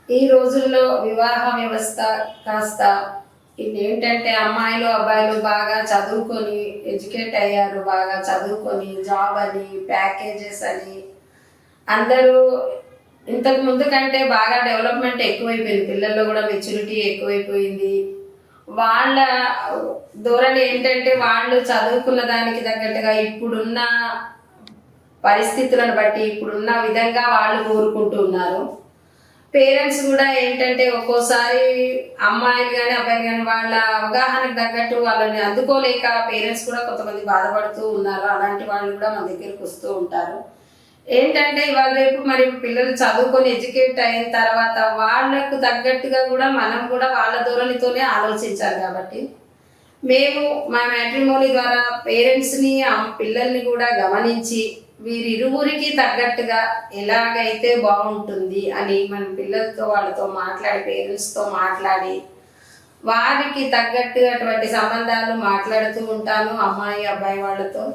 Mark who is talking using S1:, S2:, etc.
S1: ఈ రోజుల్లో వివాహ వ్యవస్థ కాస్త ఏంటంటే అమ్మాయిలు అబ్బాయిలు బాగా చదువుకొని ఎడ్యుకేట్ అయ్యారు, బాగా చదువుకొని జాబ్ అని ప్యాకేజెస్ అని అందరూ ఇంతకు ముందు కంటే బాగా డెవలప్మెంట్ ఎక్కువైపోయింది. పిల్లల్లో కూడా మెచ్యూరిటీ ఎక్కువైపోయింది. వాళ్ళ ధోరణి ఏంటంటే వాళ్ళు చదువుకున్న దానికి తగ్గట్టుగా ఇప్పుడున్న పరిస్థితులను బట్టి ఇప్పుడున్న విధంగా వాళ్ళు కోరుకుంటూ ఉన్నారు. పేరెంట్స్ కూడా ఏంటంటే ఒక్కోసారి అమ్మాయిలు కానీ అబ్బాయిలు కానీ వాళ్ళ అవగాహనకు తగ్గట్టు వాళ్ళని అందుకోలేక పేరెంట్స్ కూడా కొంతమంది బాధపడుతూ ఉన్నారు. అలాంటి వాళ్ళు కూడా మన దగ్గరికి వస్తూ ఉంటారు. ఏంటంటే ఇవాళ రేపు మరి పిల్లలు చదువుకొని ఎడ్యుకేట్ అయిన తర్వాత వాళ్ళకు తగ్గట్టుగా కూడా మనం కూడా వాళ్ళ ధోరణితోనే ఆలోచించాలి. కాబట్టి మేము మా మ్యాట్రిమోనీ ద్వారా పేరెంట్స్ని పిల్లల్ని కూడా గమనించి వీరిరువురికి తగ్గట్టుగా ఎలాగైతే బాగుంటుంది అని మన పిల్లలతో వాళ్ళతో మాట్లాడి పేరెంట్స్తో మాట్లాడి వారికి తగ్గట్టుగా అటువంటి సంబంధాలు మాట్లాడుతూ ఉంటాను అమ్మాయి అబ్బాయి వాళ్ళతో.